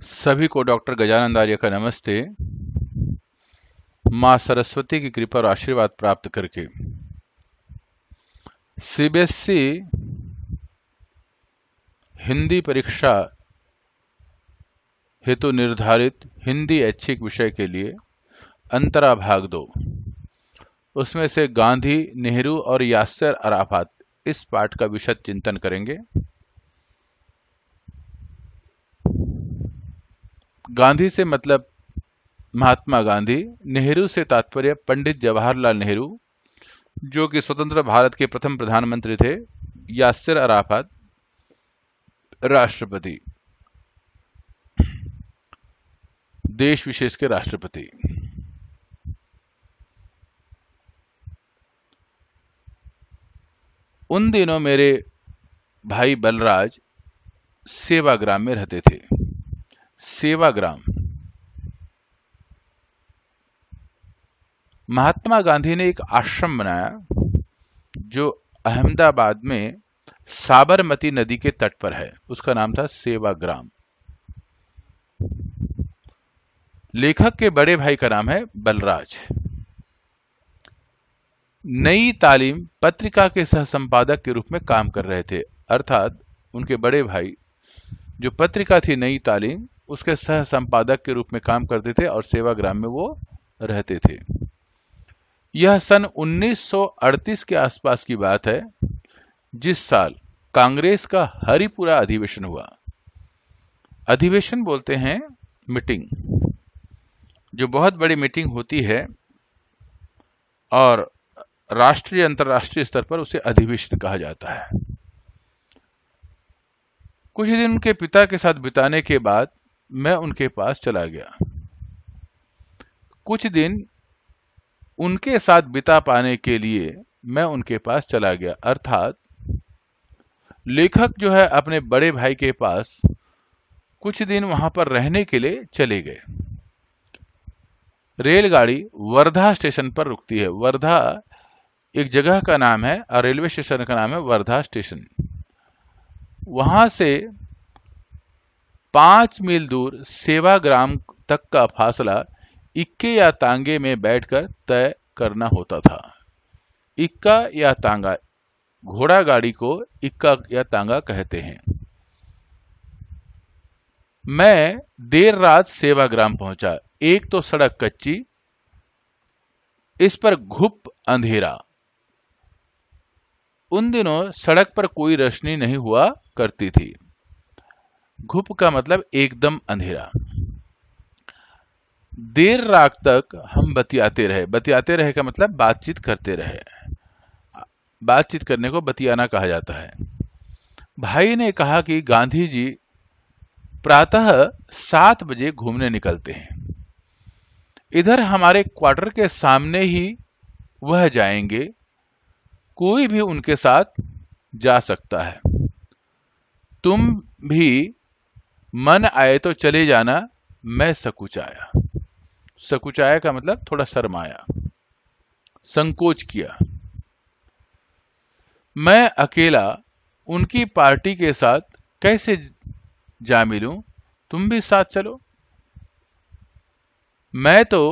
सभी को डॉक्टर गजानंद आर्य का नमस्ते। माँ सरस्वती की कृपा और आशीर्वाद प्राप्त करके सीबीएसई हिंदी परीक्षा हेतु निर्धारित हिंदी ऐच्छिक विषय के लिए अंतरा भाग 2, उसमें से गांधी, नेहरू और यास्ser अराफात इस पाठ का विशद चिंतन करेंगे। गांधी से मतलब महात्मा गांधी, नेहरू से तात्पर्य पंडित जवाहरलाल नेहरू जो कि स्वतंत्र भारत के प्रथम प्रधानमंत्री थे, यास्ser अराफात राष्ट्रपति, देश विशेष के राष्ट्रपति। उन दिनों मेरे भाई बलराज सेवाग्राम में रहते थे। सेवाग्राम, महात्मा गांधी ने एक आश्रम बनाया जो अहमदाबाद में साबरमती नदी के तट पर है। उसका नाम था सेवाग्राम। लेखक के बड़े भाई का नाम है बलराज। नई तालीम पत्रिका के सह संपादक के रूप में काम कर रहे थे, अर्थात उनके बड़े भाई जो पत्रिका थी नई तालीम, उसके सह संपादक के रूप में काम करते थे और सेवाग्राम में वो रहते थे। यह सन 1938 के आसपास की बात है, जिस साल कांग्रेस का हरिपुरा अधिवेशन हुआ। अधिवेशन बोलते हैं मीटिंग, जो बहुत बड़ी मीटिंग होती है और राष्ट्रीय अंतर्राष्ट्रीय स्तर पर उसे अधिवेशन कहा जाता है। कुछ दिन उनके पिता के साथ बिताने के बाद मैं उनके पास चला गया। कुछ दिन उनके साथ बिता पाने के लिए मैं उनके पास चला गया, अर्थात लेखक जो है अपने बड़े भाई के पास कुछ दिन वहां पर रहने के लिए चले गए। रेलगाड़ी वर्धा स्टेशन पर रुकती है। वर्धा एक जगह का नाम है और रेलवे स्टेशन का नाम है वर्धा स्टेशन। वहां से 5 मील दूर सेवाग्राम तक का फासला इक्के या तांगे में बैठकर तय करना होता था। इक्का या तांगा, घोड़ा गाड़ी को इक्का या तांगा कहते हैं। मैं देर रात सेवाग्राम पहुंचा। एक तो सड़क कच्ची, इस पर घुप अंधेरा। उन दिनों सड़क पर कोई रोशनी नहीं हुआ करती थी। घुप का मतलब एकदम अंधेरा। देर रात तक हम बतियाते रहे। बतियाते रहे का मतलब बातचीत करते रहे। बातचीत करने को बतियाना कहा जाता है। भाई ने कहा कि गांधी जी प्रातः 7 बजे घूमने निकलते हैं। इधर हमारे क्वार्टर के सामने ही वह जाएंगे, कोई भी उनके साथ जा सकता है। तुम भी मन आए तो चले जाना। मैं सकुचाया। सकुचाया का मतलब थोड़ा शर्माया, संकोच किया। मैं अकेला उनकी पार्टी के साथ कैसे जा मिलूं, तुम भी साथ चलो। मैं तो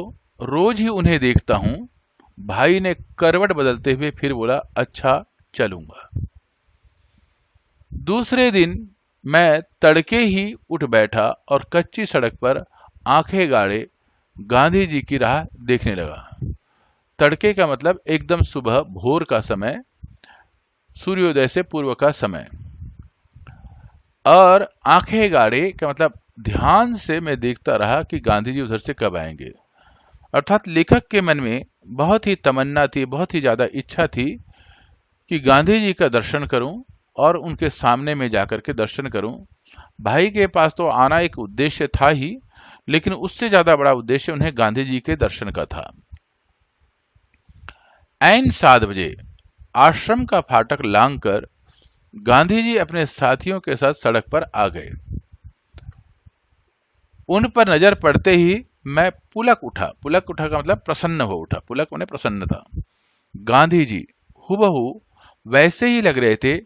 रोज ही उन्हें देखता हूं। भाई ने करवट बदलते हुए फिर बोला, अच्छा चलूंगा। दूसरे दिन मैं तड़के ही उठ बैठा और कच्ची सड़क पर आंखें गाड़े गांधी जी की राह देखने लगा। तड़के का मतलब एकदम सुबह, भोर का समय, सूर्योदय से पूर्व का समय। और आंखें गाड़े का मतलब ध्यान से मैं देखता रहा कि गांधी जी उधर से कब आएंगे। अर्थात लेखक के मन में बहुत ही तमन्ना थी, बहुत ही ज्यादा इच्छा थी कि गांधी जी का दर्शन करूं और उनके सामने में जाकर के दर्शन करूं। भाई के पास तो आना एक उद्देश्य था ही, लेकिन उससे ज्यादा बड़ा उद्देश्य उन्हें गांधी जी के दर्शन का था। ऐन 7 बजे आश्रम का फाटक लांघकर गांधी जी अपने साथियों के साथ सड़क पर आ गए। उन पर नजर पड़ते ही मैं पुलक उठा। पुलक उठा का मतलब प्रसन्न हो उठा। पुलक माने प्रसन्नता। गांधी जी हुबहू वैसे ही लग रहे थे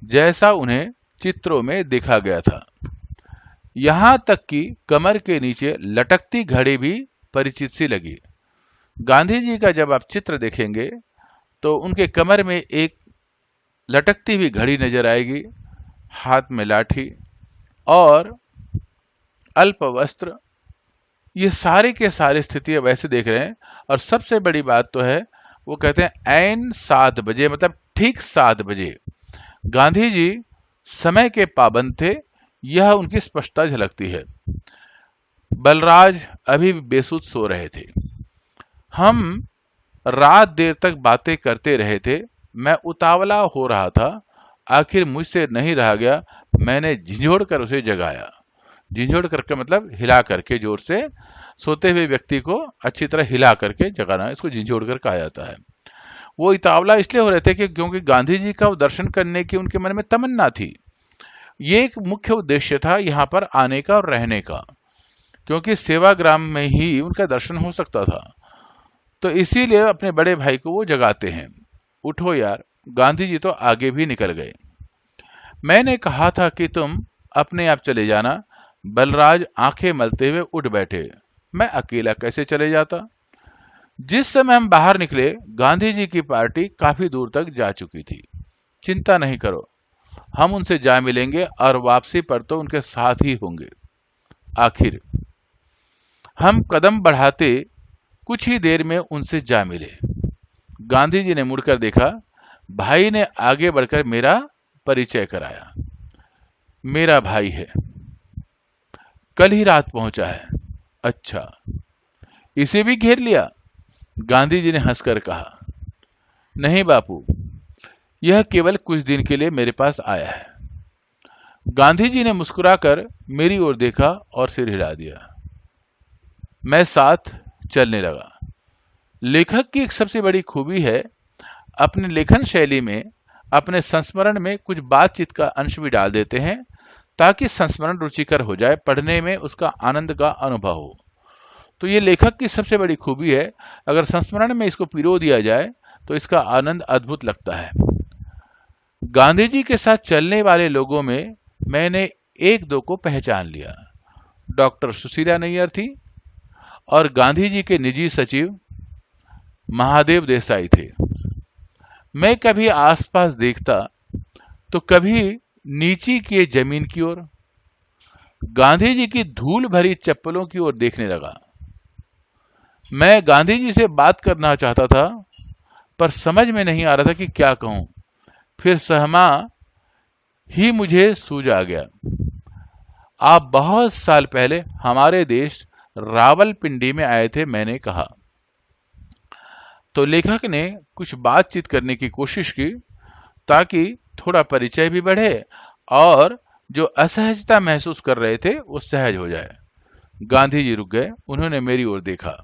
जैसा उन्हें चित्रों में देखा गया था। यहां तक कि कमर के नीचे लटकती घड़ी भी परिचित सी लगी। गांधी जी का जब आप चित्र देखेंगे तो उनके कमर में एक लटकती हुई घड़ी नजर आएगी, हाथ में लाठी और अल्प वस्त्र। ये सारे के सारे स्थितियां वैसे देख रहे हैं। और सबसे बड़ी बात तो है, वो कहते हैं ऐन 7 बजे, मतलब ठीक 7 बजे। गांधी जी समय के पाबंद थे, यह उनकी स्पष्टता झलकती है। बलराज अभी भी बेसुध सो रहे थे। हम रात देर तक बातें करते रहे थे। मैं उतावला हो रहा था। आखिर मुझसे नहीं रहा गया। मैंने झिझोड़ कर उसे जगाया। झिझोड़ करके मतलब हिला करके, जोर से सोते हुए व्यक्ति को अच्छी तरह हिला करके जगाना, इसको झिझोड़ कर कहा जाता है। वो इतावला इसलिए हो रहे थे कि क्योंकि गांधी जी का दर्शन करने की उनके मन में तमन्ना थी। ये एक मुख्य उद्देश्य था यहाँ पर आने का और रहने का, क्योंकि सेवाग्राम में ही उनका दर्शन हो सकता था। तो इसीलिए अपने बड़े भाई को वो जगाते हैं। उठो यार। गांधी जी तो आगे भी निकल गए। मैंने कहा था कि तुम अपने आप चले जाना। बलराज आंखें मलते हुए उठ बैठे। मैं अकेला कैसे चले जाता? जिस समय हम बाहर निकले, गांधी जी की पार्टी काफी दूर तक जा चुकी थी। चिंता नहीं करो, हम उनसे जा मिलेंगे और वापसी पर तो उनके साथ ही होंगे। आखिर हम कदम बढ़ाते कुछ ही देर में उनसे जा मिले। गांधी जी ने मुड़कर देखा। भाई ने आगे बढ़कर मेरा परिचय कराया। मेरा भाई है, कल ही रात पहुंचा है। अच्छा, इसे भी घेर लिया? गांधी जी ने हंसकर कहा। नहीं बापू, यह केवल कुछ दिन के लिए मेरे पास आया है। गांधी जी ने मुस्कुराकर मेरी ओर देखा और सिर हिला दिया। मैं साथ चलने लगा। लेखक की एक सबसे बड़ी खूबी है, अपने लेखन शैली में, अपने संस्मरण में कुछ बातचीत का अंश भी डाल देते हैं, ताकि संस्मरण रुचिकर हो जाए, पढ़ने में उसका आनंद का अनुभव हो। तो ये लेखक की सबसे बड़ी खूबी है। अगर संस्मरण में इसको पिरो दिया जाए तो इसका आनंद अद्भुत लगता है। गांधी जी के साथ चलने वाले लोगों में मैंने एक दो को पहचान लिया। डॉक्टर सुशीला नैयर थी और गांधी जी के निजी सचिव महादेव देसाई थे। मैं कभी आसपास देखता तो कभी नीची किए जमीन की ओर, गांधी जी की धूल भरी चप्पलों की ओर देखने लगा। मैं गांधी जी से बात करना चाहता था, पर समझ में नहीं आ रहा था कि क्या कहूं। फिर सहमा ही मुझे सूझ आ गया। आप बहुत साल पहले हमारे देश रावलपिंडी में आए थे, मैंने कहा। तो लेखक ने कुछ बातचीत करने की कोशिश की, ताकि थोड़ा परिचय भी बढ़े और जो असहजता महसूस कर रहे थे वो सहज हो जाए। गांधी जी रुक गए। उन्होंने मेरी ओर देखा।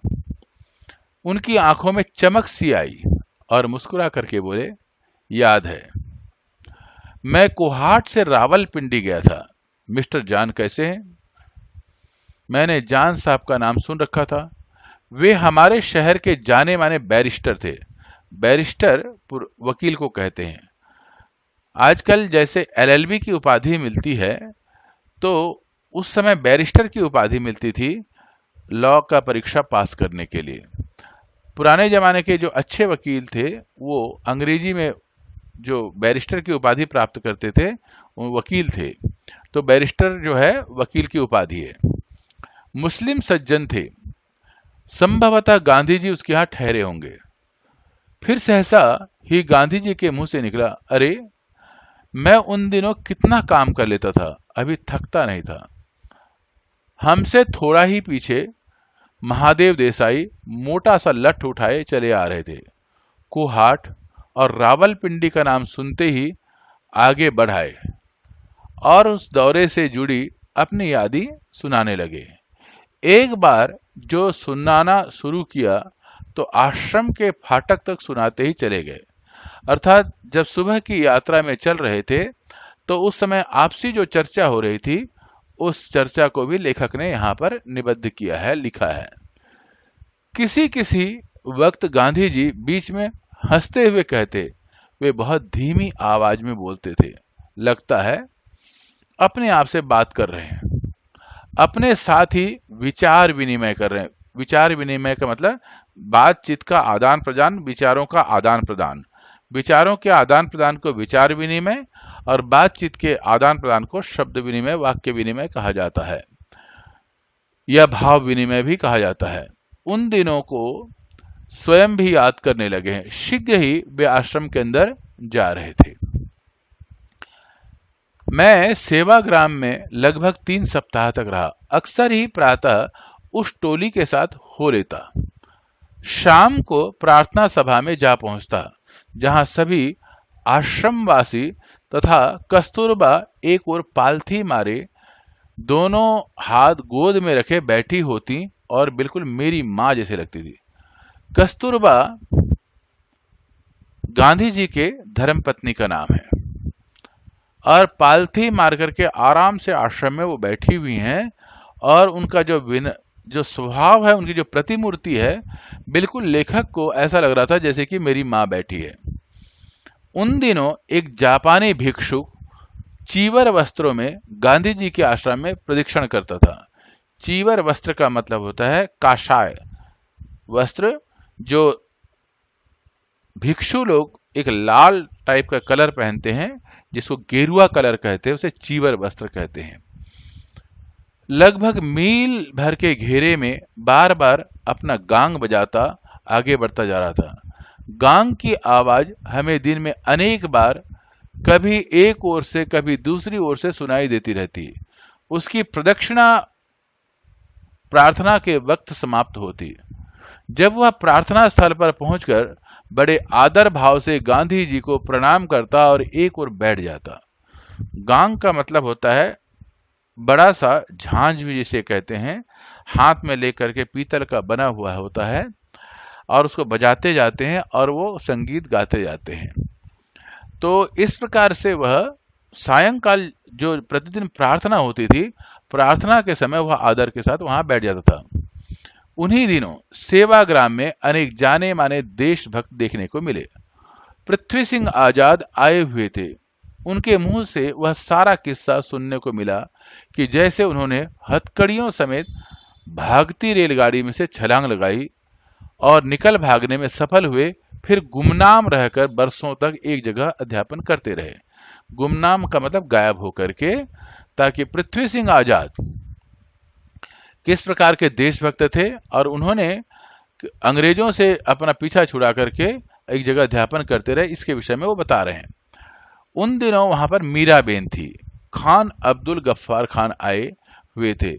उनकी आंखों में चमक सी आई और मुस्कुरा करके बोले, याद है, मैं कोहाट से रावलपिंडी गया था। मिस्टर जान कैसे हैं? मैंने जान साहब का नाम सुन रखा था। वे हमारे शहर के जाने माने बैरिस्टर थे। बैरिस्टर वकील को कहते हैं। आजकल जैसे एलएलबी की उपाधि मिलती है, तो उस समय बैरिस्टर की उपाधि मिलती थी लॉ का परीक्षा पास करने के लिए। पुराने जमाने के जो अच्छे वकील थे, वो अंग्रेजी में जो बैरिस्टर की उपाधि प्राप्त करते थे, वो वकील थे। तो बैरिस्टर जो है वकील की उपाधि है। मुस्लिम सज्जन थे। संभवतः गांधी जी उसके यहां ठहरे होंगे। फिर सहसा ही गांधी जी के मुंह से निकला, अरे, मैं उन दिनों कितना काम कर लेता था, अभी थकता नहीं था। हमसे थोड़ा ही पीछे महादेव देसाई मोटा सा लठ उठाए चले आ रहे थे। कोहाट और रावलपिंडी का नाम सुनते ही आगे बढ़ाए और उस दौरे से जुड़ी अपनी यादें सुनाने लगे। एक बार जो सुनाना शुरू किया तो आश्रम के फाटक तक सुनाते ही चले गए। अर्थात जब सुबह की यात्रा में चल रहे थे तो उस समय आपसी जो चर्चा हो रही थी, उस चर्चा को भी लेखक ने यहाँ पर निबद्ध किया है, लिखा है। किसी किसी वक्त गांधी जी बीच में हंसते हुए कहते, वे बहुत धीमी आवाज में बोलते थे, लगता है अपने आप से बात कर रहे हैं। अपने साथ ही विचार विनिमय कर रहे हैं। विचार विनिमय का मतलब बातचीत का आदान प्रदान, विचारों का आदान प्रदान। विचारों के आदान प्रदान को विचार विनिमय और बातचीत के आदान प्रदान को शब्द विनिमय, वाक्य विनिमय कहा जाता है, या भाव विनिमय भी कहा जाता है। उन दिनों को स्वयं भी याद करने लगे हैं। शीघ्र ही वे आश्रम के अंदर जा रहे थे। मैं सेवाग्राम में लगभग 3 सप्ताह तक रहा। अक्सर ही प्रातः उस टोली के साथ हो लेता, शाम को प्रार्थना सभा में जा पहुंचता, जहां सभी आश्रमवासी तथा कस्तूरबा एक ओर पालथी मारे दोनों हाथ गोद में रखे बैठी होती और बिल्कुल मेरी माँ जैसे लगती थी। कस्तूरबा गांधी जी के धर्मपत्नी का नाम है और पालथी मार करके आराम से आश्रम में वो बैठी हुई हैं और उनका जो स्वभाव है, उनकी जो प्रतिमूर्ति है, बिल्कुल लेखक को ऐसा लग रहा था जैसे कि मेरी माँ बैठी है। उन दिनों एक जापानी भिक्षुक चीवर वस्त्रों में गांधी जी के आश्रम में प्रदक्षिण करता था। चीवर वस्त्र का मतलब होता है काशाय वस्त्र। जो भिक्षु लोग एक लाल टाइप का कलर पहनते हैं, जिसको गेरुआ कलर कहते हैं, उसे चीवर वस्त्र कहते हैं। लगभग मील भर के घेरे में बार बार अपना गांग बजाता आगे बढ़ता जा रहा था। गांग की आवाज हमें दिन में अनेक बार कभी एक ओर से कभी दूसरी ओर से सुनाई देती रहती। उसकी प्रदक्षिणा प्रार्थना के वक्त समाप्त होती। जब वह प्रार्थना स्थल पर पहुंचकर बड़े आदर भाव से गांधी जी को प्रणाम करता और एक ओर बैठ जाता। गांग का मतलब होता है बड़ा सा झांझ भी जिसे कहते हैं, हाथ में लेकर के पीतल का बना हुआ होता है और उसको बजाते जाते हैं और वो संगीत गाते जाते हैं। तो इस प्रकार से वह सायंकाल जो प्रतिदिन प्रार्थना होती थी, प्रार्थना के समय वह आदर के साथ वहां बैठ जाता था। उन्हीं दिनों सेवाग्राम में अनेक जाने माने देशभक्त देखने को मिले। पृथ्वी सिंह आजाद आए हुए थे। उनके मुंह से वह सारा किस्सा सुनने को मिला कि जैसे उन्होंने हथकड़ियों समेत भागती रेलगाड़ी में से छलांग लगाई और निकल भागने में सफल हुए, फिर गुमनाम रहकर बरसों तक एक जगह अध्यापन करते रहे। गुमनाम का मतलब गायब होकर के, ताकि पृथ्वी सिंह आजाद किस प्रकार के देशभक्त थे और उन्होंने अंग्रेजों से अपना पीछा छुड़ा करके एक जगह अध्यापन करते रहे, इसके विषय में वो बता रहे हैं। उन दिनों वहां पर मीराबेन थी। खान अब्दुल गफ्फार खान आए हुए थे।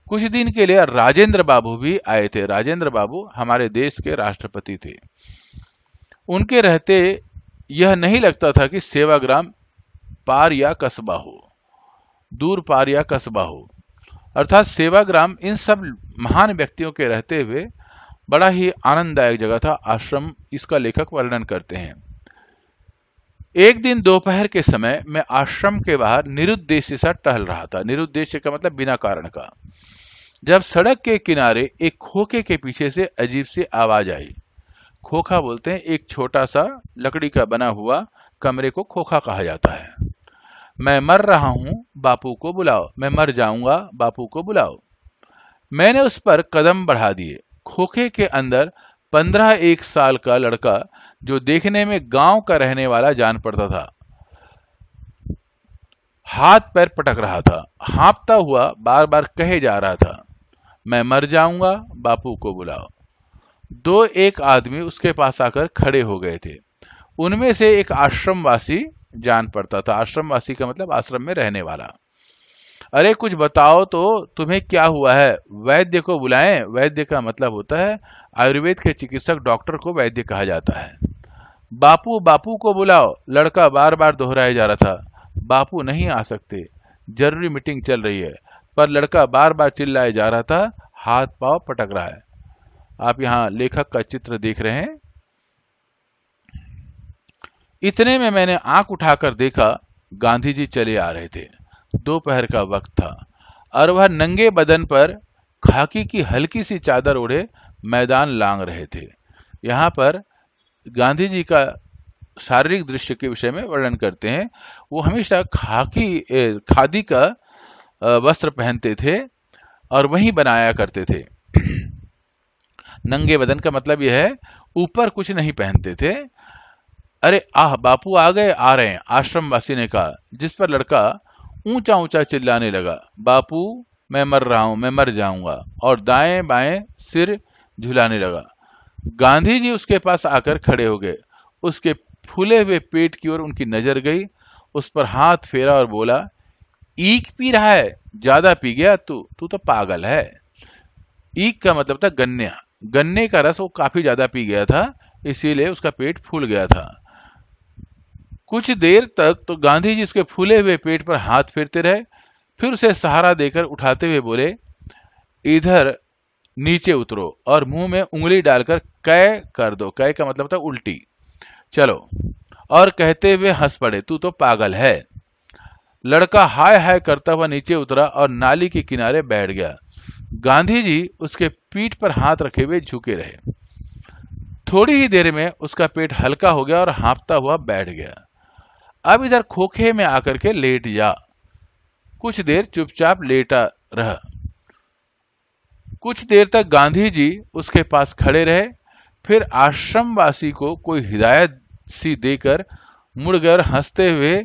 कुछ दिन के लिए राजेंद्र बाबू भी आए थे। राजेंद्र बाबू हमारे देश के राष्ट्रपति थे। उनके रहते यह नहीं लगता था कि सेवाग्राम पार या कस्बा हो, दूर पार या कस्बा हो। अर्थात सेवाग्राम इन सब महान व्यक्तियों के रहते हुए बड़ा ही आनंददायक जगह था। आश्रम इसका लेखक वर्णन करते हैं। एक दिन दोपहर के समय मैं आश्रम के बाहर निरुद्देश्य सा टहल रहा था। निरुद्देश्य का मतलब बिना कारण का। जब सड़क के किनारे एक खोखे के पीछे से अजीब सी आवाज आई। खोखा बोलते हैं एक छोटा सा लकड़ी का बना हुआ कमरे को खोखा कहा जाता है। मैं मर रहा हूं, बापू को बुलाओ। मैं मर जाऊंगा, बापू को बुलाओ। मैंने उस पर कदम बढ़ा दिए। खोखे के अंदर 15-1 साल का लड़का, जो देखने में गांव का रहने वाला जान पड़ता था, हाथ पैर पटक रहा था, हाँफता हुआ बार बार कहे जा रहा था, मैं मर जाऊंगा, बापू को बुलाओ। 2-1 आदमी उसके पास आकर खड़े हो गए थे। उनमें से एक आश्रमवासी जान पड़ता था। आश्रमवासी का मतलब आश्रम में रहने वाला। अरे कुछ बताओ तो, तुम्हें क्या हुआ है? वैद्य को बुलाएं। वैद्य का मतलब होता है आयुर्वेद के चिकित्सक, डॉक्टर को वैद्य कहा जाता है। बापू, बापू को बुलाओ। लड़का बार बार दोहराया जा रहा था। बापू नहीं आ सकते, जरूरी मीटिंग चल रही है। पर लड़का बार बार चिल्लाए जा रहा था, हाथ पांव पटक रहा है। आप यहाँ लेखक का चित्र देख रहे हैं। इतने में मैंने आंख उठाकर देखा, गांधी जी चले आ रहे थे। दोपहर का वक्त था और वह नंगे बदन पर खाकी की हल्की सी चादर ओढ़े मैदान लांग रहे थे। यहाँ पर गांधी जी का शारीरिक दृश्य के विषय में वर्णन करते हैं। वो हमेशा खादी का वस्त्र पहनते थे और वहीं बनाया करते थे। नंगे बदन का मतलब यह है ऊपर कुछ नहीं पहनते थे। अरे आह, बापू आ गए, आ रहे हैं, आश्रमवासी ने कहा, जिस पर लड़का ऊंचा ऊंचा चिल्लाने लगा, बापू मैं मर रहा हूं, मैं मर जाऊंगा, और दाएं बाएं सिर झुलाने लगा। गांधी जी उसके पास आकर खड़े हो गए। उसके फूले हुए पेट की ओर उनकी नजर गई, उस पर हाथ फेरा और बोला, ईक पी रहा है, ज्यादा पी गया तू, तू तो पागल है। ईक का मतलब था गन्ने, गन्ने का रस वो काफी ज्यादा पी गया था, इसीलिए उसका पेट फूल गया था। कुछ देर तक तो गांधी जी उसके फूले हुए पेट पर हाथ फेरते रहे, फिर उसे सहारा देकर उठाते हुए बोले, इधर नीचे उतरो और मुंह में उंगली डालकर कै कर दो। कै का मतलब था उल्टी। चलो, और कहते हुए हंस पड़े, तू तो पागल है। लड़का हाय हाय करता हुआ नीचे उतरा और नाली के किनारे बैठ गया। गांधी जी उसके पीठ पर हाथ रखे हुए झुके रहे। थोड़ी ही देर में उसका पेट हल्का हो गया और हाँफता हुआ बैठ गया। अब इधर खोखे में आकर के लेट जा। कुछ देर चुपचाप लेटा रहा। कुछ देर तक गांधी जी उसके पास खड़े रहे, फिर आश्रमवासी को कोई हिदायत सी देकर मुड़ गए और हंसते हुए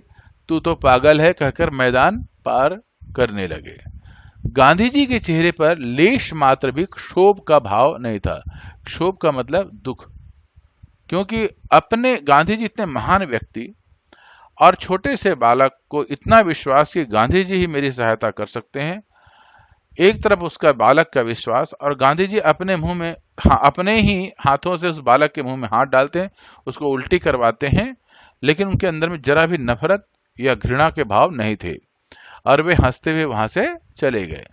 तू तो पागल है कहकर मैदान पार करने लगे। गांधी जी के चेहरे पर लेश मात्र भी क्षोभ का भाव नहीं था। क्षोभ का मतलब दुख, क्योंकि अपने गांधी जी इतने महान व्यक्ति और छोटे से बालक को इतना विश्वास कि गांधी जी ही मेरी सहायता कर सकते हैं। एक तरफ उसका बालक का विश्वास और गांधी जी अपने मुंह में अपने ही हाथों से उस बालक के मुंह में हाथ डालते हैं, उसको उल्टी करवाते हैं, लेकिन उनके अंदर में जरा भी नफरत या घृणा के भाव नहीं थे और वे हंसते हुए वहां से चले गए।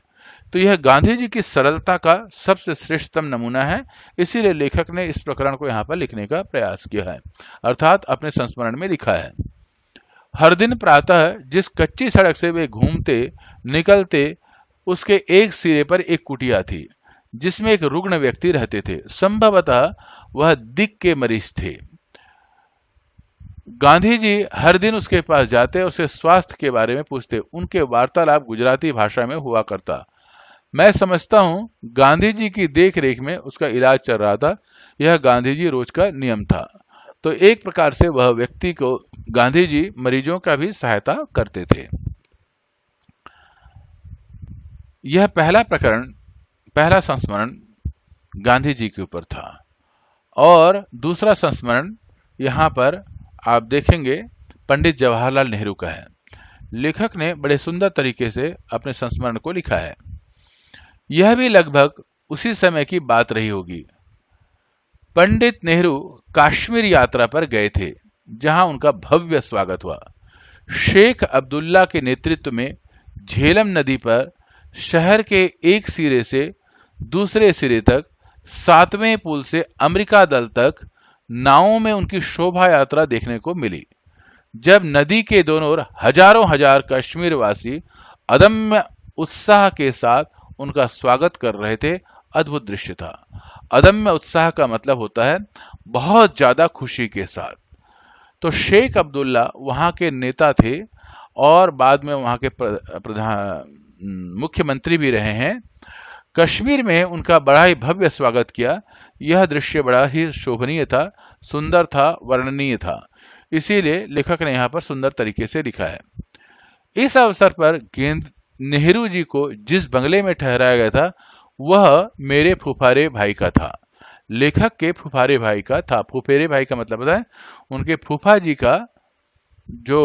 तो यह गांधी जी की सरलता का सबसे श्रेष्ठतम नमूना है। इसीलिए लेखक ने इस प्रकरण को यहाँ पर लिखने का प्रयास किया है, अर्थात अपने संस्मरण में लिखा है। हर दिन प्रातः जिस कच्ची सड़क से वे घूमते निकलते, उसके एक सिरे पर एक कुटिया थी जिसमें एक रुग्ण व्यक्ति रहते थे। संभवतः वह दिक के मरीज थे। गांधी जी हर दिन उसके पास जाते और उसके स्वास्थ्य के बारे में पूछते। उनके वार्तालाप गुजराती भाषा में हुआ करता। मैं समझता हूं गांधी जी की देख रेख में उसका इलाज चल रहा था। यह गांधी जी रोज का नियम था। तो एक प्रकार से वह व्यक्ति को गांधी जी मरीजों का भी सहायता करते थे। यह पहला प्रकरण, पहला संस्मरण गांधी जी के ऊपर था। और दूसरा संस्मरण यहाँ पर आप देखेंगे पंडित जवाहरलाल नेहरू का है। लेखक ने बड़े सुंदर तरीके से अपने संस्मरण को लिखा है। यह भी लगभग उसी समय की बात रही होगी। पंडित नेहरू कश्मीर यात्रा पर गए थे, जहां उनका भव्य स्वागत हुआ। शेख अब्दुल्ला के नेतृत्व में झेलम नदी पर शहर के एक सिरे से दूसरे सिरे तक, 7वें पुल से अमेरिका दल तक नावों में उनकी शोभा यात्रा देखने को मिली। जब नदी के दोनों ओर हजारों हजार कश्मीर वासी अदम्य उत्साह के साथ उनका स्वागत कर रहे थे, अद्भुत दृश्य था। अदम्य उत्साह का मतलब होता है बहुत ज्यादा खुशी के साथ। तो शेख अब्दुल्ला वहां के नेता थे और बाद में वहां के प्रधान मुख्यमंत्री भी रहे हैं। कश्मीर में उनका बड़ा ही भव्य स्वागत किया। यह दृश्य बड़ा ही शोभनीय था, सुंदर था, वर्णनीय था। इसीलिए लेखक ने यहाँ पर सुंदर तरीके से लिखा है। इस अवसर पर नेहरू जी को जिस बंगले में ठहराया गया था वह मेरे फुफारे भाई का था। लेखक के फुफारे भाई का था। फुफेरे भाई का मतलब है उनके फूफा जी का जो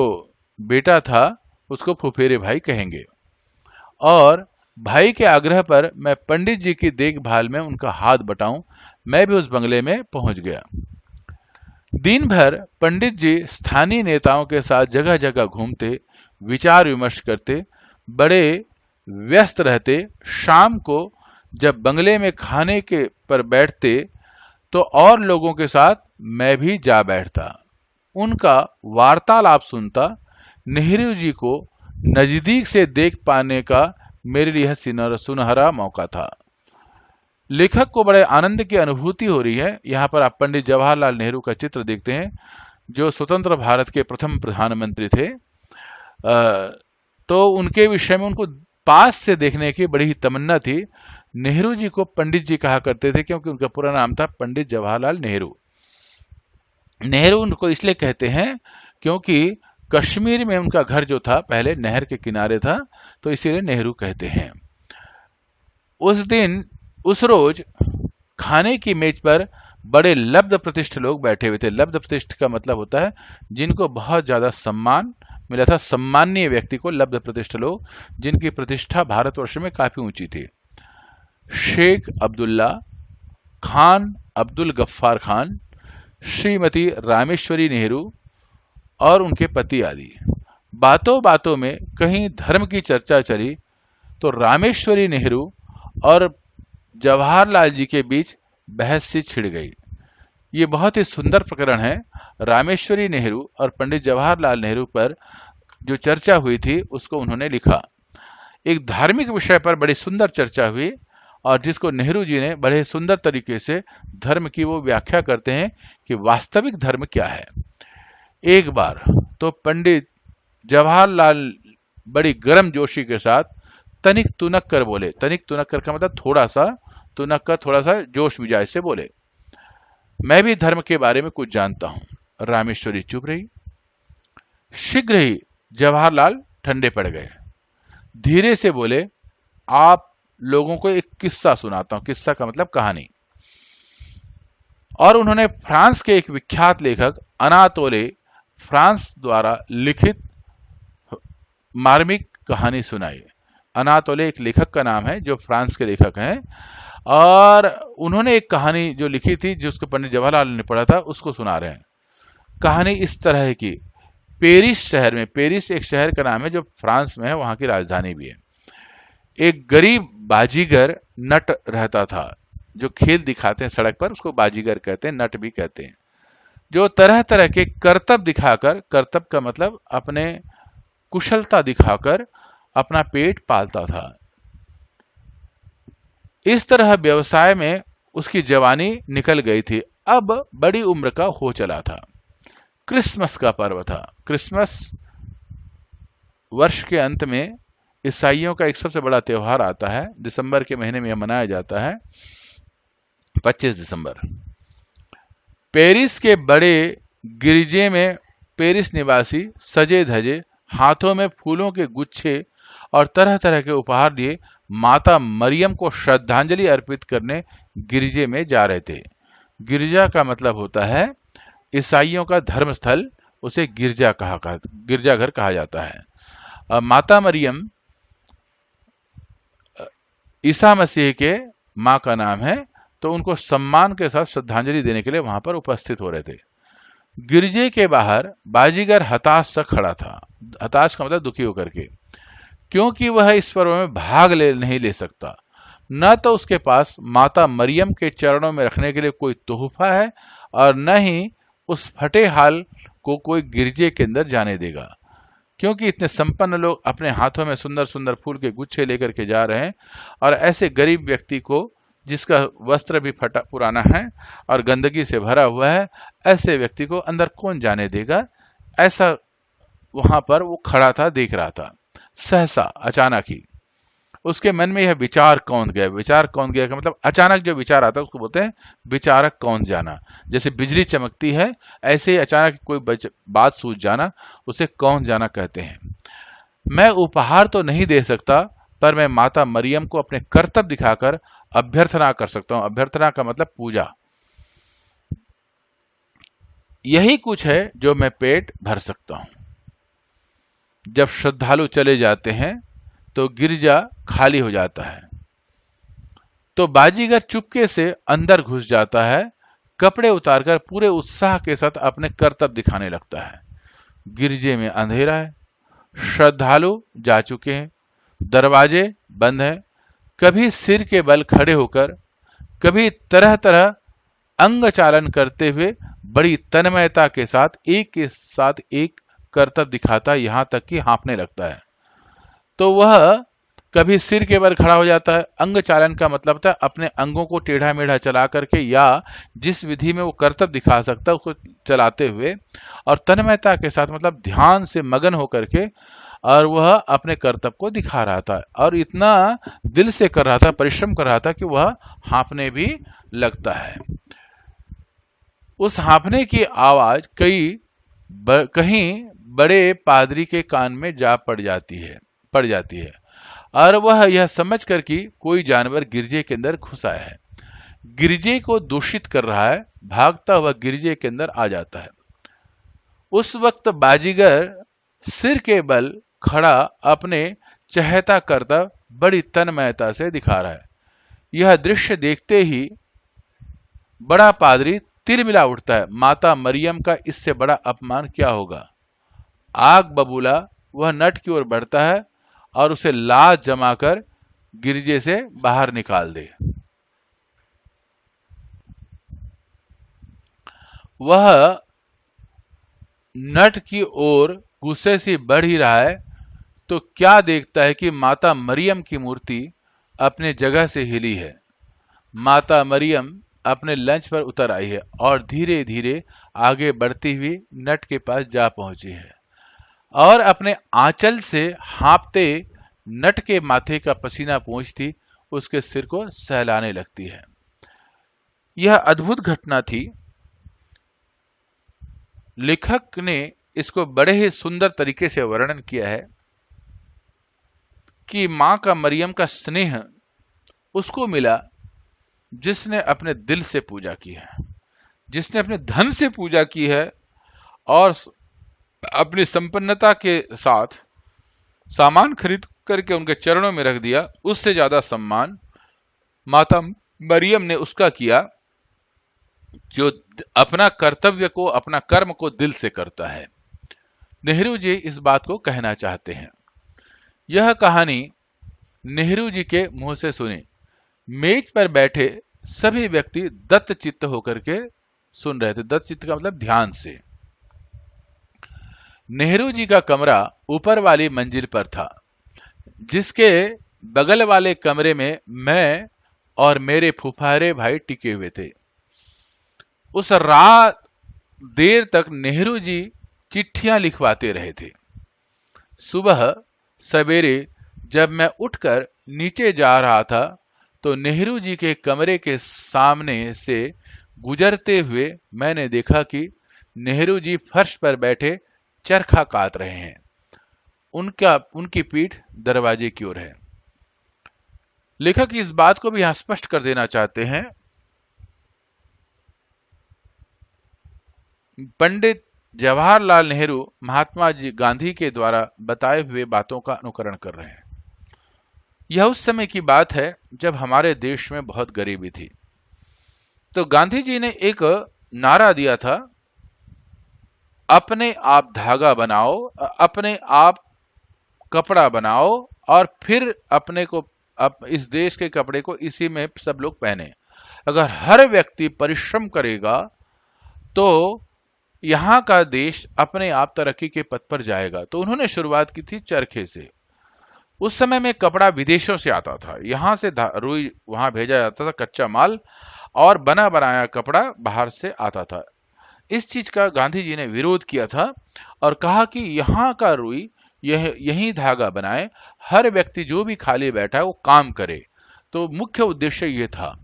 बेटा था उसको फुफेरे भाई कहेंगे। और भाई के आग्रह पर मैं पंडित जी की देखभाल में उनका हाथ बटाऊं, मैं भी उस बंगले में पहुंच गया। दिन भर पंडित जी स्थानीय नेताओं के साथ जगह जगह घूमते, विचार विमर्श करते, बड़े व्यस्त रहते। शाम को जब बंगले में खाने के पर बैठते तो और लोगों के साथ मैं भी जा बैठता, उनका वार्तालाप सुनता। नेहरू जी को नजदीक से देख पाने का मेरे लिए सुनहरा मौका था। लेखक को बड़े आनंद की अनुभूति हो रही है। यहाँ पर आप पंडित जवाहरलाल नेहरू का चित्र देखते हैं, जो स्वतंत्र भारत के प्रथम प्रधानमंत्री थे। तो उनके विषय में उनको पास से देखने की बड़ी ही तमन्ना थी। नेहरू जी को पंडित जी कहा करते थे क्योंकि उनका पूरा नाम था पंडित जवाहरलाल नेहरू। नेहरू उनको इसलिए कहते हैं क्योंकि कश्मीर में उनका घर जो था पहले नहर के किनारे था, तो इसीलिए नेहरू कहते हैं। उस रोज खाने की मेज पर बड़े लब्ध प्रतिष्ठ लोग बैठे हुए थे। लब्ध प्रतिष्ठ का मतलब होता है जिनको बहुत ज्यादा सम्मान मिला था, सम्मानीय व्यक्ति को लब्ध प्रतिष्ठ लोग, जिनकी प्रतिष्ठा भारतवर्ष में काफी ऊंची थी। शेख अब्दुल्ला, खान अब्दुल गफ्फार खान, श्रीमती रामेश्वरी नेहरू और उनके पति आदि। बातों बातों में कहीं धर्म की चर्चा चली तो रामेश्वरी नेहरू और जवाहरलाल जी के बीच बहस सी छिड़ गई। ये बहुत ही सुंदर प्रकरण है। रामेश्वरी नेहरू और पंडित जवाहरलाल नेहरू पर जो चर्चा हुई थी उसको उन्होंने लिखा। एक धार्मिक विषय पर बड़ी सुंदर चर्चा हुई और जिसको नेहरू जी ने बड़े सुंदर तरीके से धर्म की वो व्याख्या करते हैं कि वास्तविक धर्म क्या है। एक बार तो पंडित जवाहरलाल बड़ी गर्म जोशी के साथ तनिक तुनक कर बोले। तनिक तुनक कर का मतलब थोड़ा सा, तुनक कर थोड़ा सा जोश मिजाज से बोले, मैं भी धर्म के बारे में कुछ जानता हूं। रामेश्वरी चुप रही। शीघ्र ही जवाहरलाल ठंडे पड़ गए। धीरे से बोले, आप लोगों को एक किस्सा सुनाता हूं। किस्सा का मतलब कहानी। और उन्होंने फ्रांस के एक विख्यात लेखक अनातोले फ्रांस द्वारा लिखित मार्मिक कहानी सुनाई। अनातोले एक लेखक का नाम है जो फ्रांस के लेखक हैं, और उन्होंने एक कहानी जो लिखी थी जिसको पंडित जवाहरलाल ने पढ़ा था उसको सुना रहे हैं। कहानी इस तरह है कि पेरिस शहर में, पेरिस एक शहर का नाम है जो फ्रांस में है, वहां की राजधानी भी है, एक गरीब बाजीगर नट रहता था। जो खेल दिखाते हैं सड़क पर उसको बाजीगर कहते हैं, नट भी कहते हैं, जो तरह तरह के करतब दिखाकर, करतब का मतलब अपने कुशलता दिखाकर अपना पेट पालता था। इस तरह व्यवसाय में उसकी जवानी निकल गई थी। अब बड़ी उम्र का हो चला था। क्रिसमस का पर्व था। क्रिसमस वर्ष के अंत में ईसाइयों का एक सबसे बड़ा त्योहार आता है। दिसंबर के महीने में यह मनाया जाता है, 25 दिसंबर। पेरिस के बड़े गिरजे में पेरिस निवासी सजे धजे, हाथों में फूलों के गुच्छे और तरह तरह के उपहार लिए माता मरियम को श्रद्धांजलि अर्पित करने गिरजे में जा रहे थे। गिरजा का मतलब होता है ईसाइयों का धर्म स्थल, उसे गिरजाघर कहा जाता है। माता मरियम ईसा मसीह के माँ का नाम है, तो उनको सम्मान के साथ श्रद्धांजलि देने के लिए वहां पर उपस्थित हो रहे थे। गिरजे के बाहर बाजीगर हताश सा खड़ा था। हताश का मतलब दुखी होकर के, क्योंकि वह इस पर्व में भाग नहीं ले सकता। न तो उसके पास माता मरियम के चरणों में रखने के लिए कोई तोहफा है और न ही उस फटे हाल को कोई गिरजे के अंदर जाने देगा, क्योंकि इतने संपन्न लोग अपने हाथों में सुंदर सुंदर फूल के गुच्छे लेकर के जा रहे हैं, और ऐसे गरीब व्यक्ति को जिसका वस्त्र भी फटा पुराना है और गंदगी से भरा हुआ है, ऐसे व्यक्ति को अंदर कौन जाने देगा। ऐसा वहां पर वो खड़ा था, देख रहा था। सहसा अचानक ही उसके मन में यह विचार कौन गया। विचार कौन गया का मतलब अचानक जो विचार आता है उसको बोलते हैं विचारक कौन जाना। जैसे बिजली चमकती है, ऐसे ही अचानक कोई बात सूझ जाना, उसे कौन जाना कहते हैं। मैं उपहार तो नहीं दे सकता, पर मैं माता मरियम को अपने कर्तव्य दिखाकर अभ्यर्थना कर सकता हूं। अभ्यर्थना का मतलब पूजा। यही कुछ है जो मैं पेट भर सकता हूं। जब श्रद्धालु चले जाते हैं तो गिरजा खाली हो जाता है, तो बाजीगर चुपके से अंदर घुस जाता है, कपड़े उतारकर पूरे उत्साह के साथ अपने कर्तव्य दिखाने लगता है। गिरजे में अंधेरा है, श्रद्धालु जा चुके हैं, दरवाजे बंद हैं। कभी सिर के बल खड़े होकर, कभी तरह तरह अंग चालन करते हुए बड़ी तन्मयता के साथ एक कर्तव्य दिखाता, यहां तक कि हाँफने लगता है। तो वह कभी सिर के बल खड़ा हो जाता है। अंग चालन का मतलब था अपने अंगों को टेढ़ा मेढ़ा चला करके, या जिस विधि में वो कर्तव्य दिखा सकता है उसको चलाते हुए, और तन्मयता के साथ मतलब ध्यान से मगन होकर के और वह अपने कर्तव्य को दिखा रहा था और इतना दिल से कर रहा था, परिश्रम कर रहा था कि वह हाँफने भी लगता है। उस हाँफने की आवाज कहीं बड़े पादरी के कान में जा पड़ जाती है और वह यह समझकर कि कोई जानवर गिरजे के अंदर घुस आया है, गिरजे को दूषित कर रहा है, भागता हुआ गिरजे के अंदर आ जाता है। उस वक्त बाजीगर सिर के बल खड़ा अपने चहेता करतब बड़ी तन्मयता से दिखा रहा है। यह दृश्य देखते ही बड़ा पादरी तिलमिला उठता है। माता मरियम का इससे बड़ा अपमान क्या होगा। आग बबूला वह नट की ओर बढ़ता है और उसे लाज जमाकर गिरजे से बाहर निकाल दे। वह नट की ओर गुस्से से बढ़ ही रहा है तो क्या देखता है कि माता मरियम की मूर्ति अपने जगह से हिली है। माता मरियम अपने लंच पर उतर आई है और धीरे धीरे आगे बढ़ती हुई नट के पास जा पहुंची है और अपने आंचल से हाँपते नट के माथे का पसीना पोंछती उसके सिर को सहलाने लगती है। यह अद्भुत घटना थी। लेखक ने इसको बड़े ही सुंदर तरीके से वर्णन किया है कि मां का मरियम का स्नेह उसको मिला जिसने अपने दिल से पूजा की है, जिसने अपने धन से पूजा की है और अपनी संपन्नता के साथ सामान खरीद करके उनके चरणों में रख दिया। उससे ज्यादा सम्मान माता मरियम ने उसका किया जो अपना कर्तव्य को, अपना कर्म को दिल से करता है। नेहरू जी इस बात को कहना चाहते हैं। यह कहानी नेहरू जी के मुंह से सुनी। मेज पर बैठे सभी व्यक्ति दत्तचित्त होकर के सुन रहे थे। दत्तचित्त का मतलब ध्यान से। नेहरू जी का कमरा ऊपर वाली मंजिल पर था, जिसके बगल वाले कमरे में मैं और मेरे फुफारे भाई टिके हुए थे। उस रात देर तक नेहरू जी चिट्ठियां लिखवाते रहे थे। सुबह सवेरे जब मैं उठकर नीचे जा रहा था तो नेहरू जी के कमरे के सामने से गुजरते हुए मैंने देखा कि नेहरू जी फर्श पर बैठे चरखा काट रहे हैं। उनकी पीठ दरवाजे की ओर है। लेखक इस बात को भी यहां स्पष्ट कर देना चाहते हैं। पंडित जवाहरलाल नेहरू महात्मा जी गांधी के द्वारा बताए हुए बातों का अनुकरण कर रहे हैं। यह उस समय की बात है जब हमारे देश में बहुत गरीबी थी। तो गांधी जी ने एक नारा दिया था, अपने आप धागा बनाओ, अपने आप कपड़ा बनाओ और फिर अपने को इस देश के कपड़े को इसी में सब लोग पहने। अगर हर व्यक्ति परिश्रम करेगा तो यहां का देश अपने आप तरक्की के पथ पर जाएगा। तो उन्होंने शुरुआत की थी चरखे से। उस समय में कपड़ा विदेशों से आता था, यहां से रुई वहां भेजा जाता था, कच्चा माल, और बना बनाया कपड़ा बाहर से आता था। इस चीज का गांधी जी ने विरोध किया था और कहा कि यहाँ का रुई यही धागा बनाए, हर व्यक्ति जो भी खाली बैठा है वो काम करे। तो मुख्य उद्देश्य ये था।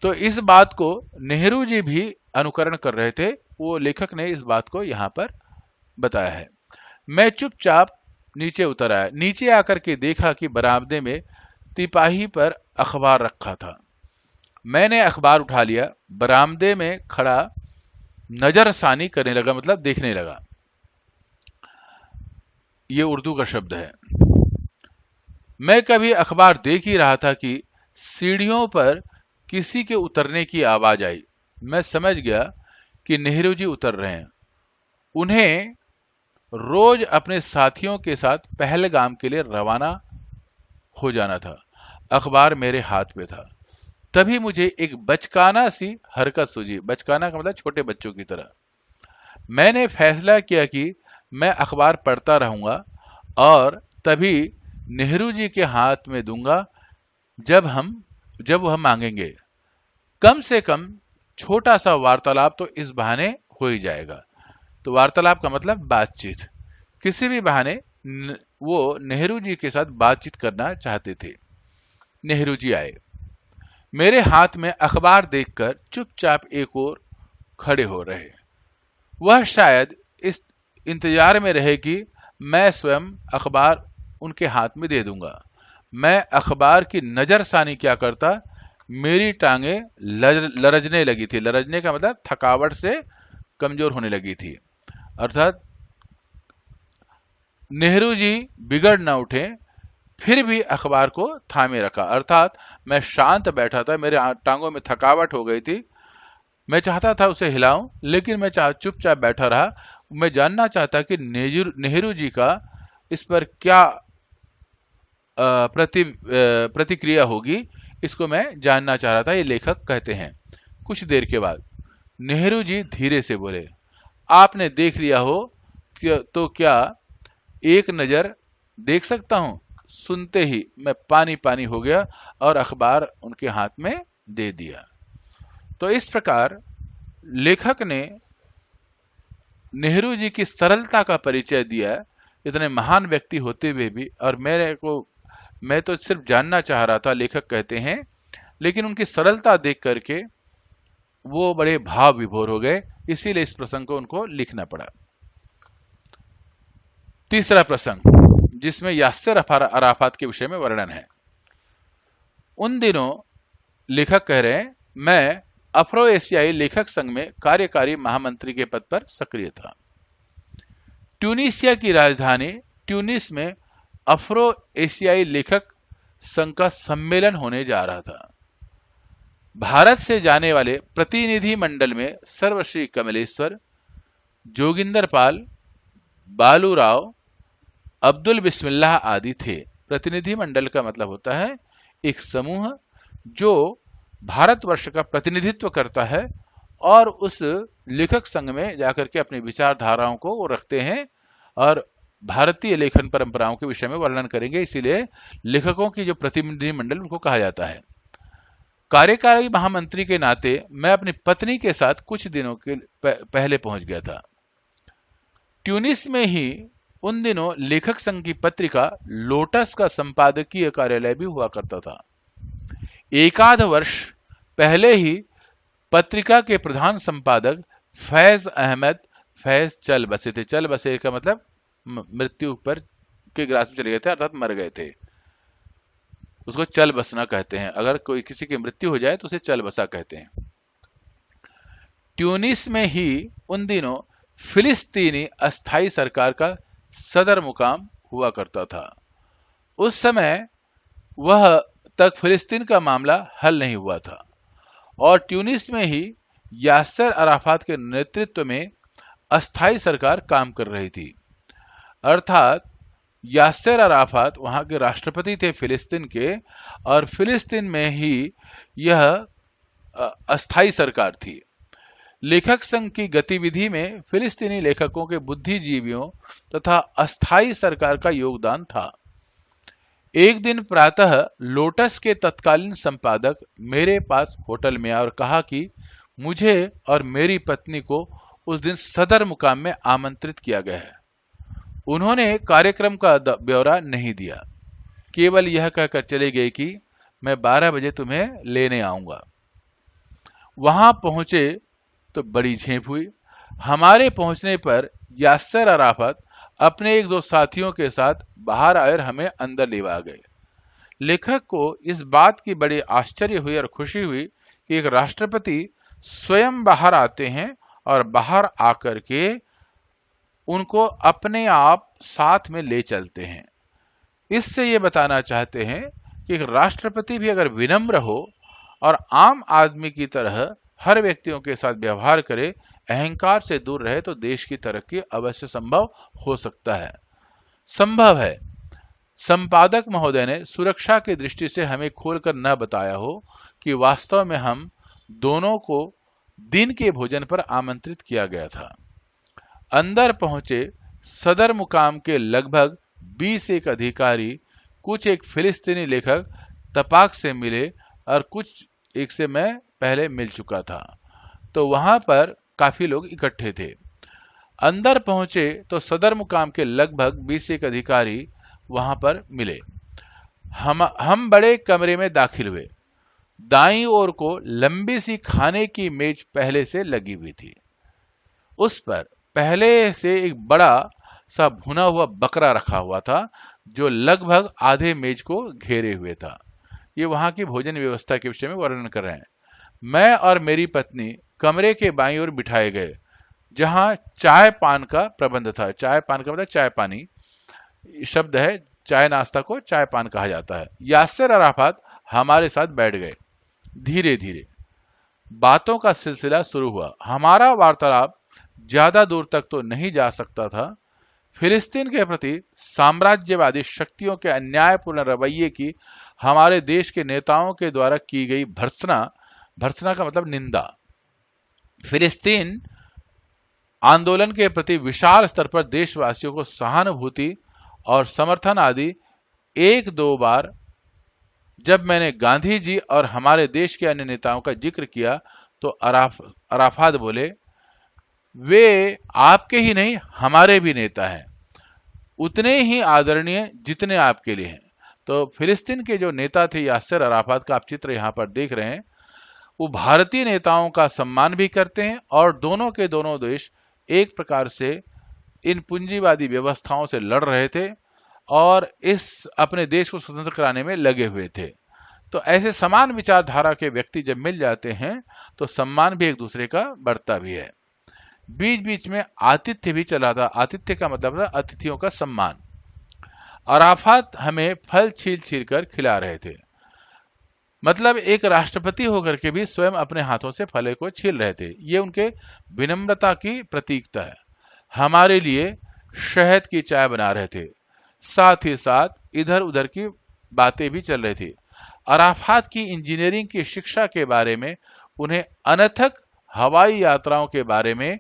तो इस बात को नेहरू जी भी अनुकरण कर रहे थे। वो लेखक ने इस बात को यहाँ पर बताया है। मैं चुपचाप नीचे उतर आया। नीचे आकर के देखा कि बरामदे में तिपाही पर अखबार रखा था। मैंने अखबार उठा लिया, बरामदे में खड़ा नजरसानी करने लगा, मतलब देखने लगा। ये उर्दू का शब्द है। मैं कभी अखबार देख ही रहा था कि सीढ़ियों पर किसी के उतरने की आवाज आई। मैं समझ गया कि नेहरू जी उतर रहे हैं। उन्हें रोज अपने साथियों के साथ पहलगाम के लिए रवाना हो जाना था। अखबार मेरे हाथ में था। तभी मुझे एक बचकाना सी हरकत सूझी। बचकाना का मतलब छोटे बच्चों की तरह। मैंने फैसला किया कि मैं अखबार पढ़ता रहूंगा और तभी नेहरू जी के हाथ में दूंगा जब वह मांगेंगे। कम से कम छोटा सा वार्तालाप तो इस बहाने हो ही जाएगा। तो वार्तालाप का मतलब बातचीत। किसी भी बहाने वो नेहरू जी के साथ बातचीत करना चाहते थे। नेहरू जी आए। मेरे हाथ में अखबार देखकर चुपचाप एक ओर खड़े हो रहे। वह शायद इस इंतजार में रहे कि मैं स्वयं अखबार उनके हाथ में दे दूंगा। मैं अखबार की नजरसानी क्या करता, मेरी टांगे लरजने लगी थी। लरजने का मतलब थकावट से कमजोर होने लगी थी। अर्थात नेहरू जी बिगड़ न उठे, फिर भी अखबार को थामे रखा। अर्थात मैं शांत बैठा था, मेरे टांगों में थकावट हो गई थी। मैं चाहता था उसे हिलाऊं, लेकिन मैं चुपचाप बैठा रहा। मैं जानना चाहता कि नेहरू जी का इस पर क्या प्रतिक्रिया होगी, इसको मैं जानना चाह रहा था, ये लेखक कहते हैं। कुछ देर के बाद नेहरू जी धीरे से बोले, आपने देख लिया हो तो क्या एक नजर देख सकता हूं? सुनते ही मैं पानी पानी हो गया और अखबार उनके हाथ में दे दिया। तो इस प्रकार लेखक ने नेहरू जी की सरलता का परिचय दिया, इतने महान व्यक्ति होते हुए भी। और मैं तो सिर्फ जानना चाह रहा था, लेखक कहते हैं, लेकिन उनकी सरलता देख करके वो बड़े भाव विभोर हो गए, इसीलिए इस प्रसंग को उनको लिखना पड़ा। तीसरा प्रसंग, जिसमें यास्सेर अराफात के विषय में वर्णन है। उन दिनों लेखक कह रहे हैं, मैं अफ्रो एशियाई लेखक संघ में कार्यकारी महामंत्री के पद पर सक्रिय था। ट्यूनीसिया की राजधानी ट्यूनिस में अफ्रो एशियाई लेखक संघ का सम्मेलन होने जा रहा था। भारत से जाने वाले प्रतिनिधि मंडल में सर्वश्री कमलेश्वर, जोगिंदर पाल, बालू राव, अब्दुल बिस्मिल्लाह आदि थे। प्रतिनिधि मंडल का मतलब होता है एक समूह जो भारतवर्ष का प्रतिनिधित्व करता है और उस लेखक संघ में जाकर के अपनी विचारधाराओं को वो रखते हैं और भारतीय लेखन परंपराओं के विषय में वर्णन करेंगे। इसीलिए लेखकों की जो प्रतिनिधि मंडल उनको कहा जाता है। कार्यकारी महामंत्री के नाते मैं अपनी पत्नी के साथ कुछ दिनों के पहले पहुंच गया था। ट्यूनिस में ही उन दिनों लेखक संघ की पत्रिका लोटस का संपादकीय कार्यालय भी हुआ करता था। एकाध वर्ष पहले ही पत्रिका के प्रधान संपादक फैज अहमद फैज चल बसे थे। चल बसे का मतलब मृत्यु पर के ग्रास में चले गए थे, अर्थात मर गए थे। उसको चल बसना कहते हैं। अगर कोई किसी की मृत्यु हो जाए तो उसे चल बसा कहते हैं। ट्यूनिस में ही उन दिनों फिलिस्तीनी अस्थाई सरकार का सदर मुकाम हुआ करता था। उस समय वह तक फिलिस्तीन का मामला हल नहीं हुआ था और ट्यूनिस में ही यास्सेर अराफात के नेतृत्व में अस्थाई सरकार काम कर रही थी। अर्थात यास्सेर अराफात वहां के राष्ट्रपति थे फिलिस्तीन के, और फिलिस्तीन में ही यह अस्थाई सरकार थी। लेखक संघ की गतिविधि में फिलिस्तीनी लेखकों के बुद्धिजीवियों तथा अस्थाई सरकार का योगदान था। एक दिन प्रातः लोटस के तत्कालीन संपादक मेरे पास होटल में आए और कहा कि मुझे और मेरी पत्नी को उस दिन सदर मुकाम में आमंत्रित किया गया है। उन्होंने कार्यक्रम का ब्यौरा नहीं दिया, केवल यह कहकर चले गए कि मैं 12 बजे तुम्हें लेने आऊंगा। वहां पहुंचे तो बड़ी झेप हुई। हमारे पहुंचने पर यास्सेर अराफात अपने एक दो साथियों के साथ बाहर आए और हमें अंदर ले आ गए। लेखक को इस बात की बड़ी आश्चर्य हुई और खुशी हुई कि एक राष्ट्रपति स्वयं बाहर आते हैं और बाहर आकर के उनको अपने आप साथ में ले चलते हैं। इससे ये बताना चाहते हैं कि एक राष्ट्रपति भी अगर विनम्र हो और आम आदमी की तरह हर व्यक्तियों के साथ व्यवहार करे, अहंकार से दूर रहे, तो देश की तरक्की अवश्य संभव हो सकता है। संभव है संपादक महोदय ने सुरक्षा की दृष्टि से हमें खोलकर न बताया हो कि वास्तव में हम दोनों को दिन के भोजन पर आमंत्रित किया गया था। अंदर पहुंचे सदर मुकाम के लगभग 20 एक अधिकारी, कुछ एक फिलिस्तीनी लेखक तपाक से मिले और कुछ एक से मैं पहले मिल चुका था, तो वहां पर काफी लोग इकट्ठे थे। अंदर पहुंचे तो सदर मुकाम के लगभग 20 एक अधिकारी वहां पर मिले। हम बड़े कमरे में दाखिल हुए। दाईं ओर को लंबी सी खाने की मेज पहले से लगी हुई थी। उस पर पहले से एक बड़ा सा भुना हुआ बकरा रखा हुआ था जो लगभग आधे मेज को घेरे हुए था। ये वहां की भोजन व्यवस्था के विषय में वर्णन कर रहे हैं। मैं और मेरी पत्नी कमरे के बाईं ओर बिठाए गए जहां चाय पान का प्रबंध था। चाय पान का मतलब चाय पानी शब्द है, चाय नाश्ता को चाय पान कहा जाता है। यासिर अराफात हमारे साथ बैठ गए। धीरे धीरे बातों का सिलसिला शुरू हुआ। हमारा वार्तालाप ज्यादा दूर तक तो नहीं जा सकता था। फिलिस्तीन के प्रति साम्राज्यवादी शक्तियों के अन्यायपूर्ण रवैये की हमारे देश के नेताओं के द्वारा की गई भर्त्सना, भर्त्सना का मतलब निंदा, फिलिस्तीन आंदोलन के प्रति विशाल स्तर पर देशवासियों को सहानुभूति और समर्थन आदि एक दो बार जब मैंने गांधी जी और हमारे देश के अन्य नेताओं का जिक्र किया तो अराफात बोले, वे आपके ही नहीं हमारे भी नेता हैं, उतने ही आदरणीय जितने आपके लिए हैं। तो फिलिस्तीन के जो नेता थे यासिर अराफात का आप चित्र यहाँ पर देख रहे हैं। वो भारतीय नेताओं का सम्मान भी करते हैं और दोनों के दोनों देश एक प्रकार से इन पूंजीवादी व्यवस्थाओं से लड़ रहे थे और इस अपने देश को स्वतंत्र कराने में लगे हुए थे। तो ऐसे समान विचारधारा के व्यक्ति जब मिल जाते हैं तो सम्मान भी एक दूसरे का बढ़ता भी है। बीच बीच में आतिथ्य भी चला था। आतिथ्य का मतलब था अतिथियों का सम्मान। अराफात हमें फल छील छील कर खिला रहे थे। मतलब एक राष्ट्रपति होकर के भी स्वयं अपने हाथों से फले को छील रहे थे। ये उनके विनम्रता की प्रतीकता है। हमारे लिए शहद की चाय बना रहे थे, साथ ही साथ इधर उधर की बातें भी चल रही थी। अराफात की इंजीनियरिंग की शिक्षा के बारे में, उन्हें अनथक हवाई यात्राओं के बारे में,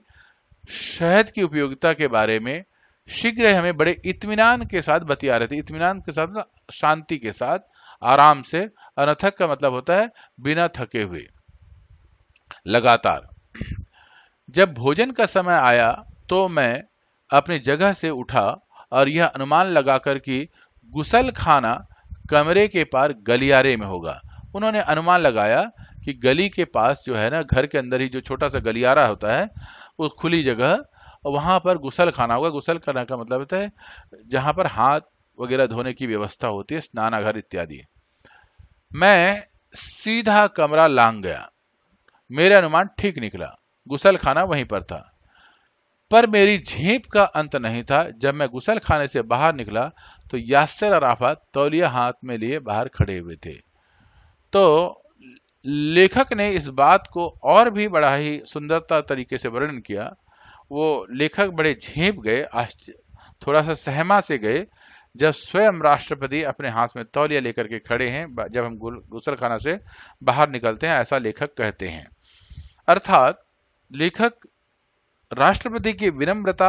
शहद की उपयोगिता के बारे में शीघ्र हमें बड़े इत्मीनान के साथ बतिया रहे थे। इत्मीनान के साथ, शांति के साथ, आराम से। अनथक का मतलब होता है बिना थके हुए, लगातार। जब भोजन का समय आया तो मैं अपनी जगह से उठा और यह अनुमान लगाकर कि गुसल खाना कमरे के पार गलियारे में होगा। उन्होंने अनुमान लगाया कि गली के पास जो है ना, घर के अंदर ही जो छोटा सा गलियारा होता है, उस खुली जगह, वहां पर गुसल खाना होगा। गुसल खाना का मतलब होता है जहां पर हाथ वगैरह धोने की व्यवस्था होती है, स्नानाघर इत्यादि। मैं सीधा कमरा लांग गया। मेरा अनुमान ठीक निकला, गुसल खाना वहीं पर था। पर मेरी झेप का अंत नहीं था। जब मैं गुसल खाने से बाहर निकला तो यासिर अराफात तौलिया हाथ में लिए बाहर खड़े हुए थे। तो लेखक ने इस बात को और भी बड़ा ही सुंदरता तरीके से वर्णन किया। वो लेखक बड़े झेप गए, थोड़ा सा सहमा से गए जब स्वयं राष्ट्रपति अपने हाथ में तौलिया लेकर के खड़े हैं जब हम गुसल खाना से बाहर निकलते हैं, ऐसा लेखक कहते हैं। अर्थात लेखक राष्ट्रपति की विनम्रता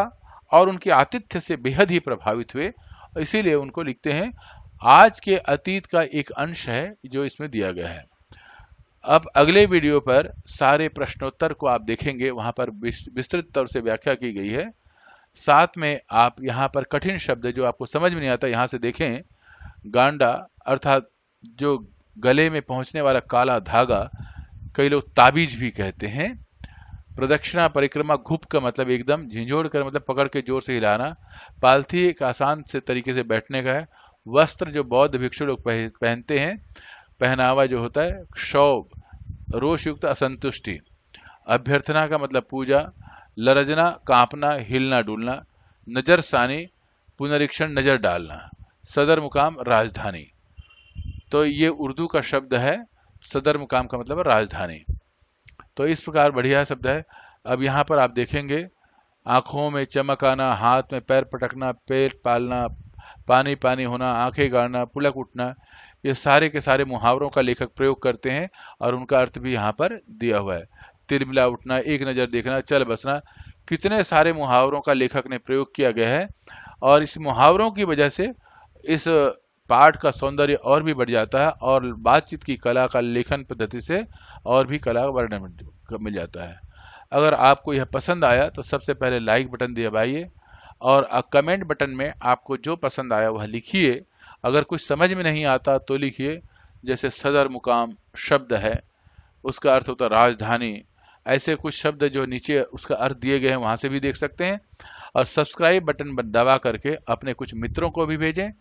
और उनके आतिथ्य से बेहद ही प्रभावित हुए, इसीलिए उनको लिखते हैं। आज के अतीत का एक अंश है जो इसमें दिया गया है। अब अगले वीडियो पर सारे प्रश्नोत्तर को आप देखेंगे, वहां पर विस्तृत तौर से व्याख्या की गई है। साथ में आप यहाँ पर कठिन शब्द जो आपको समझ में नहीं आता यहाँ से देखें। गांडा अर्थात जो गले में पहुंचने वाला काला धागा, कई लोग ताबीज भी कहते हैं। प्रदक्षिणा परिक्रमा, घुप का मतलब एकदम, झिंझोड़ कर मतलब पकड़ के जोर से हिलाना। पालथी एक आसान से तरीके से बैठने का है। वस्त्र जो बौद्ध भिक्षु लोग पहनते हैं, पहनावा जो होता है क्षोभ, रोष युक्त असंतुष्टि। अभ्यर्थना का मतलब पूजा। लरजना कांपना, हिलना डुलना। नजर सानी, पुनरीक्षण, नजर डालना। सदर मुकाम राजधानी। तो ये उर्दू का शब्द है। सदर मुकाम का मतलब राजधानी। तो इस प्रकार बढ़िया शब्द है। अब यहाँ पर आप देखेंगे, आंखों में चमक आना, हाथ में पैर पटकना, पेट पालना, पानी पानी होना, आंखें गाड़ना, पुलक उठना, ये सारे के सारे मुहावरों का लेखक प्रयोग करते हैं और उनका अर्थ भी यहाँ पर दिया हुआ है। तिलमिला उठना, एक नज़र देखना, चल बसना, कितने सारे मुहावरों का लेखक ने प्रयोग किया गया है। और इस मुहावरों की वजह से इस पाठ का सौंदर्य और भी बढ़ जाता है और बातचीत की कला का लेखन पद्धति से और भी कला वर्णन मिल जाता है। अगर आपको यह पसंद आया तो सबसे पहले लाइक बटन दबाइए और कमेंट बटन में आपको जो पसंद आया वह लिखिए। अगर कुछ समझ में नहीं आता तो लिखिए, जैसे सदर मुकाम शब्द है, उसका अर्थ होता है राजधानी। ऐसे कुछ शब्द जो नीचे उसका अर्थ दिए गए हैं वहां से भी देख सकते हैं। और सब्सक्राइब बटन दबा करके अपने कुछ मित्रों को भी भेजें,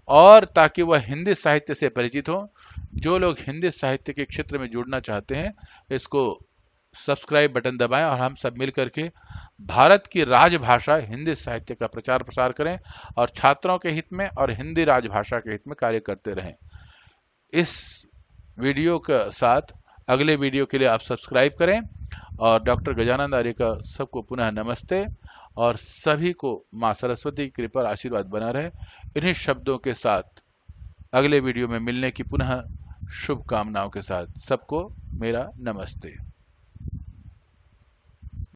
और ताकि वह हिंदी साहित्य से परिचित हो। जो लोग हिंदी साहित्य के क्षेत्र में जुड़ना चाहते हैं, इसको सब्सक्राइब बटन दबाएं और हम सब मिल करके भारत की राजभाषा हिंदी साहित्य का प्रचार प्रसार करें और छात्रों के हित में और हिंदी राजभाषा के हित में कार्य करते रहें। इस वीडियो के साथ अगले वीडियो के लिए आप सब्सक्राइब करें। और डॉक्टर गजानंद आर्य का सबको पुनः नमस्ते, और सभी को माँ सरस्वती की कृपा और आशीर्वाद बना रहे। इन्हीं शब्दों के साथ अगले वीडियो में मिलने की पुनः शुभकामनाओं के साथ सबको मेरा नमस्ते।